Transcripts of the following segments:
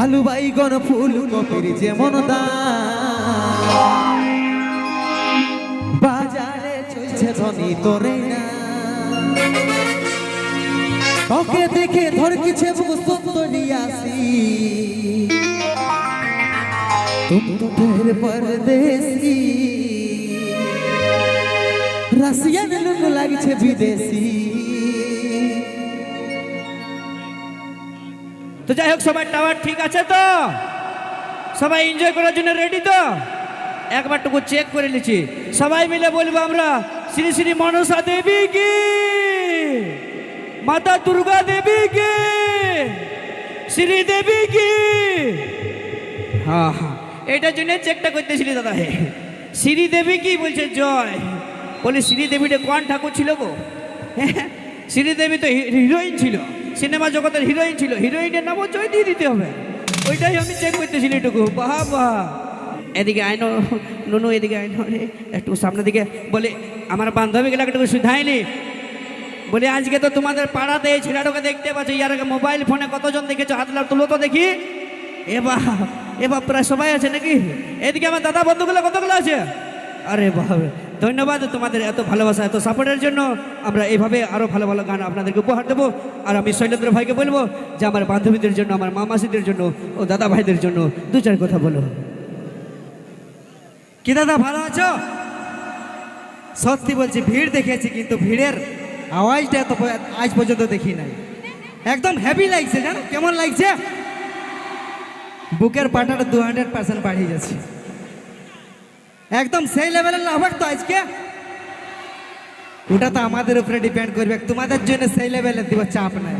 আলু বাইগন ফুলকপির যেমন দাম, বাজারে চলছে ধনী তোরে না। তোকে দেখে ধর কিছে আসি, तुम तो ढेर परदेसी, রাশিয়ান লোক লাগছে বিদেশি। তো যাই হোক, সবাই টাওয়ার ঠিক আছে তো? সবাই এনজয় করার জন্য রেডি তো? একবারটুকু চেক করে নিচ্ছি। সবাই মিলে বলবো আমরা, শ্রী শ্রী মনসা দেবী কি, মাতা দুর্গা দেবী কি, শ্রী দেবী কি। হ্যাঁ হ্যাঁ, এটার জন্য চেকটা করতেছিলি দাদা। হে শ্রী দেবী কি বলছে? জয়। বলি শ্রী দেবীটা কোন ঠাকুর ছিল গো? শ্রী দেবী তো হিরোইন ছিল, সিনেমা জগতের হিরোইন ছিল। হিরোইনের নামও জয় দিয়ে দিতে হবে। ওইটাই আমি চেক করতেছিলি এটুকু। বাহ বাহ, এদিকে আইন নুনু, এদিকে আইন একটু সামনের দিকে। বলে আমার বান্ধবীগুলো একটু শুধাইনি। বলে আজকে তো তোমাদের পাড়াতে এই ছেলেটাকে দেখতে পাচ্ছ, ইয়ার আগে মোবাইল ফোনে কতজন দেখেছো? হাত তুলো তো দেখি। এবার প্রায় সবাই আছে নাকি? এদিকে আমার দাদা বন্ধুগুলো কতগুলো আছে? আরে বাহ, ধন্যবাদ তোমাদের এত ভালোবাসা, এত সাপোর্টের জন্য। আমরা এইভাবে আরও ভালো ভালো গান আপনাদেরকে উপহার দেবো। আর আমি শৈলেন্দ্র ভাইকে বলবো যে আমার বান্ধবীদের জন্য, আমার মামাসিদের জন্য ও দাদা ভাইদের জন্য দু চার কথা বলো। কি দাদা ভালো আছো? সত্যি বলছি, ভিড় দেখেছি কিন্তু ভিড়ের আওয়াজটা এত আজ পর্যন্ত দেখি নাই। একদম হেভি লাগছে, জানো কেমন লাগছে? বুকের পাটাটা 200% বাড়িয়ে যাচ্ছে। একদম সেই লেভেলের হবে তো আজকে। ওটা তো আমাদের উপরে ডিপেন্ড করবে, তোমাদের জন্য সেই লেভেলের দিব, চাপ নাই।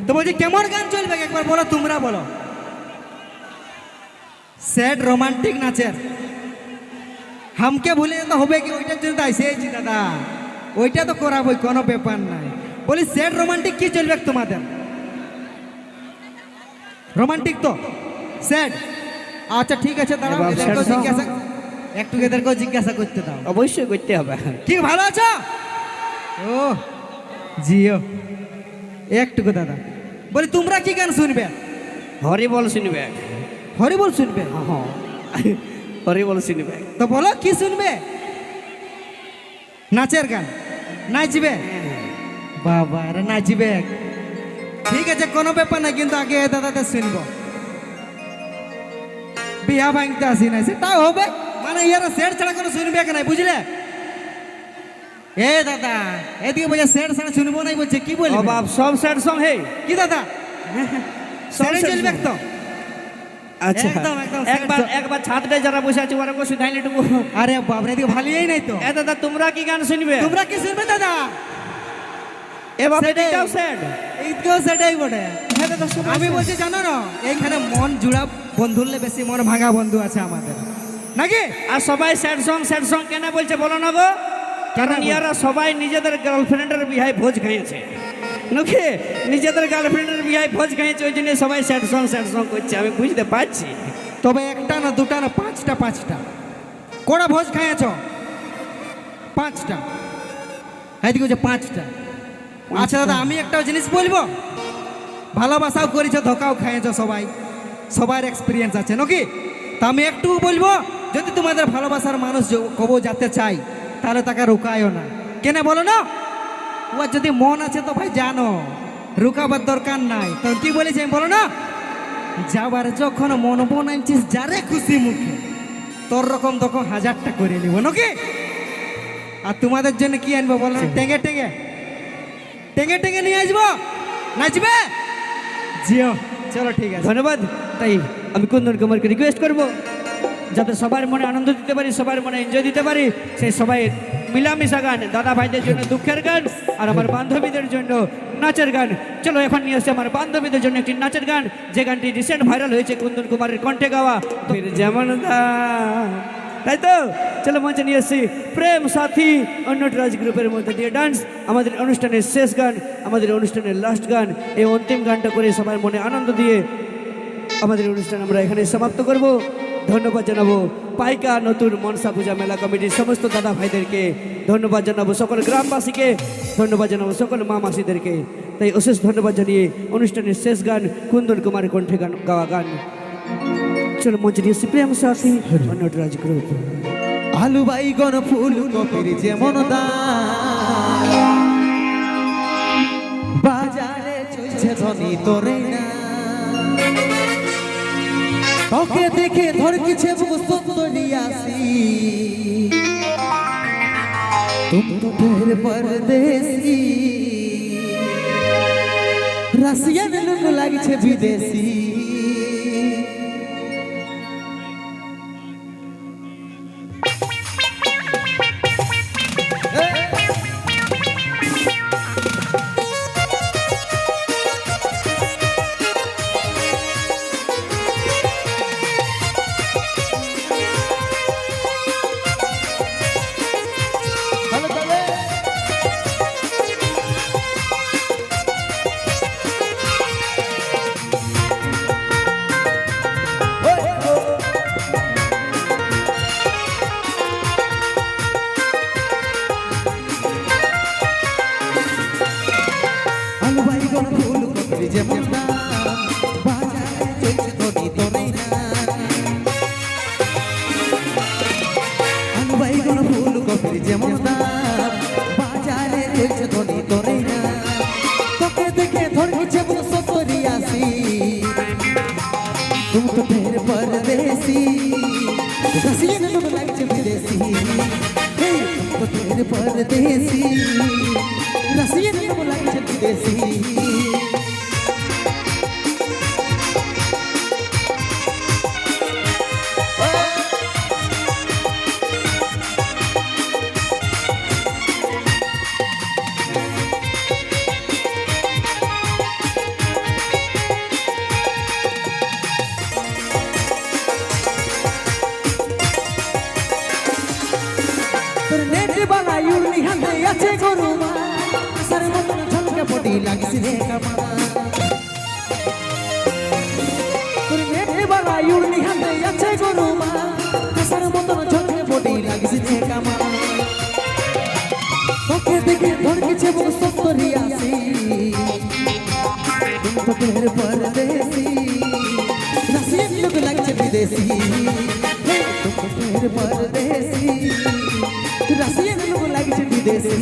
তো বলছি কেমন গান চলবে একবার বলো, তোমরা বলো। স্যাড রোমান্টিক নাচের হামকে ভুলে যেতে হবে কি? ওইটার জন্য তো আইসেছি দাদা, ওইটা তো করাবোই, কোনো ব্যাপার নাই। বলি স্যাড রোমান্টিক কি চলবে তোমাদের? রোমান্টিক তো স্যাড। আচ্ছা ঠিক আছে, দাঁড়াও, এদেরকেও জিজ্ঞাসা, একটু এদেরকেও জিজ্ঞাসা করতে দাও। অবশ্যই করতে হবে। কি ভালো আছো? ও জিও, একটুকু দাদা। বলি তোমরা কি গান শুনবে? হরিবল শুনবে। হরিবল শুনবে? হ্যাঁ, হরিবল শুনবে। তো বলো কি শুনবে? নাচের গান নাচবে? বাবা রে, নাচবে। ঠিক আছে, কোনো ব্যাপার না, কিন্তু আগে দাদাদের শুনবো। বিয়া ভাঙতে আসি না, সেটাও হবে, মানে ইয়ারা সেট ছাড়া কোনো শুনবে কেন, বুঝলে? এ দাদা এদিকে বলছে সেট ছাড়া শুনবো নাই, বলছে কি বলবো? বাপ সব স্যাড সং। হে কি দাদা, সেট চলবে তো? আচ্ছা, একদম একদম একবার ছাদটায় যারা বসে আছে ওরা বসে ধাইলে টুকু। আরে বাপরে, এদিকে ভালোই নাই তো। এ দাদা, তোমরা কি গান শুনবে? তোমরা কি শুনবে দাদা? এবার এটাও স্যাড, এইটাও সেটাই বটে। হ্যাঁ দাদা, আমি বলছি জানো না, এইখানে মন জুড়া বন্ধুলে বেশি মন ভাঙা বন্ধু আছে আমাদের, নাকি? আর সবাই স্যাড সং কেন বলছে বলো না গো? কারণ ইয়ারা সবাই নিজেদের গার্লফ্রেন্ডের বিয়ায় ভোজ খাইয়েছে নাকি? নিজেদের গার্লফ্রেন্ডের বিয়ায় ভোজ খাইয়েছে, ওই জন্য সবাই স্যাড সং করছে। আমি বুঝতে পারছি। তবে একটা না দুটা না, পাঁচটা কোড়া ভোজ খাইয়েছ? 5টা। এদিকে হচ্ছে 5টা। আচ্ছা দাদা, আমি একটা জিনিস বলবো, ভালোবাসাও করেছো, ধোকাও খাইয়েছ, সবার এক্সপিরিয়েন্স আছে নাকি? তা আমি একটু বলবো, যদি তোমাদের ভালোবাসার মানুষ কবো যেতে চাই, তাহলে তাকে রুকায়ও না। কেন বলো না? ও যদি মন আছে তো ভাই জানো, রুকাবার দরকার নাই। তো কি বলেছি আমি, বলো না? যাবার যখন মন বনাইছিস যারে খুশি মুখে, তোর রকম তখন 1000টা করে নিব নাকি? আর তোমাদের জন্য কি আনবো বলো? টেঙে নিয়ে আসবো, নাচবে জিও। চলো ঠিক আছে, ধন্যবাদ। তাই আমি কুন্দন কুমারকে রিকোয়েস্ট করব, যাতে সবার মনে আনন্দ দিতে পারি, সবার মনে এনজয় দিতে পারি, সেই সবাই মিলামিশা গান, দাদা ভাইদের জন্য দুঃখের গান, আর আমার বান্ধবীদের জন্য নাচের গান। চলো এখন নিয়ে আসছে আমার বান্ধবীদের জন্য একটি নাচের গান, যে গানটি রিসেন্ট ভাইরাল হয়েছে কুন্দন কুমারের কণ্ঠে গাওয়া, যেমন তাই তো। চলো মঞ্চে নিয়ে এসছি প্রেম সাথী অন্যটরাজ গ্রুপের মধ্যে দিয়ে ডান্স, আমাদের অনুষ্ঠানের শেষ গান, আমাদের অনুষ্ঠানের লাস্ট গান। এই অন্তিম গানটা করে সবার মনে আনন্দ দিয়ে আমাদের অনুষ্ঠান আমরা এখানে সমাপ্ত করব। ধন্যবাদ জানাবো পাইকা নতুন মনসা পূজা মেলা কমিটির সমস্ত দাদা ভাইদেরকে, ধন্যবাদ জানাবো সকল গ্রামবাসীকে, ধন্যবাদ জানাবো সকল মা মাসিদেরকে। তাই অশেষ ধন্যবাদ জানিয়ে অনুষ্ঠানের শেষ গান কুন্দন কুমারের কণ্ঠে গাওয়া গান चलो मंजरी से प्रेम से आसी और नटराज ग्रुप आलू बैगन फूल कपिर जेमन दाम बाजारे चलছে ধনী তোরে না তোকে দেখে ধরকিছে বুক সুন্দরিয়াসি तुम तो ढेर परदेसी रसियन लोग लागिছে विदेशी যেমন দাম বাজারে চলছে ধনী তোরে না আলু বাইগন ফুল কপির যেমন দাম বাজারে চলছে ধনী তোরে না তোকে দেখে ধরছে বুক সুন্দরিয়াসি तुम तो ढेर परदेसी रसियन लोग लागिছে विदेशी तुम तो ढेर परदेसी रसियन लोग लागिছে विदेशी नेट वाला यूरनी हंदे अच्छे गुरुमा सर मन झलके बॉडी लागिस रे कमा नेट वाला यूरनी हंदे अच्छे गुरुमा सर मन झलके बॉडी लागिस रे कमा তোকে দেখে ধরকিছে বুক সুন্দরিয়াসি तुम तो ढेर परदेसी रसियन लोग लागिছে विदेशी तुम तो ढेर परदेसी रसियन लोग लागिছে विदेशी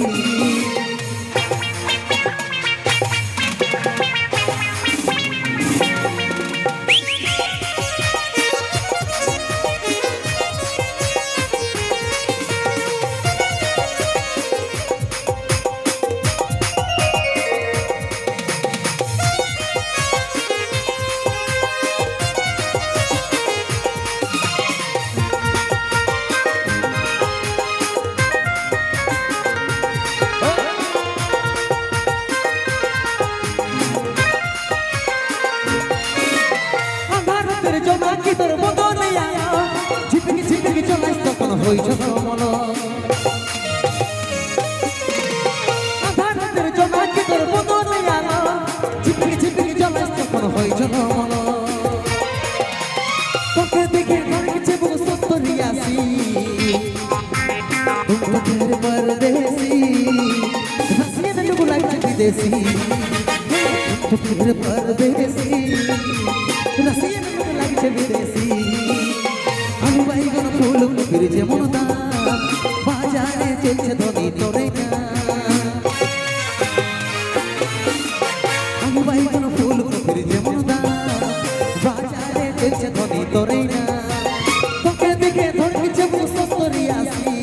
তোর বদনে আয়া ঝিপকি ঝিপকি চলাইস তখন হইছ মন আধারের জমাকি তোর বদনে আয়া ঝিপকি ঝিপকি চলাইস তখন হইছ মন তোকে দেখে ধরকিছে বুক সুন্দরিয়াসি तुम तो ढेर परदेसी रसियन लोग लागिছে विदेशी तुम तो ढेर परदेसी रसियन लोग लागिছে विदेशी आलू बैगन फूल कपिर যেমন দাম বাজারে চলছে ধনী তোরে না आलू बैगन फूल कपिर যেমন দাম বাজারে চলছে ধনী তোরে না তোকে দেখে ধরকিছে বুক সুন্দরিয়াসি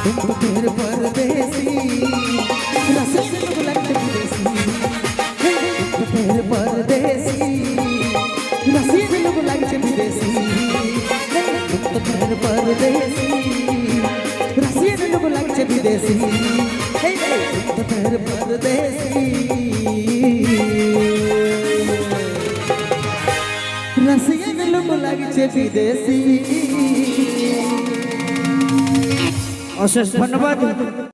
तुम तो ढेर परदेसी रसियन लोग लागिছে विदेशी तुम तो ढेर परदेसी रसियन लोग लागिছে विदेशी तुम तो ढेर परदेसी रसियन लोग लागिছে विदेशी तुम तो ढेर परदेसी रसियन लोग लागिছে विदेशी অশেষ ধন্যবাদ।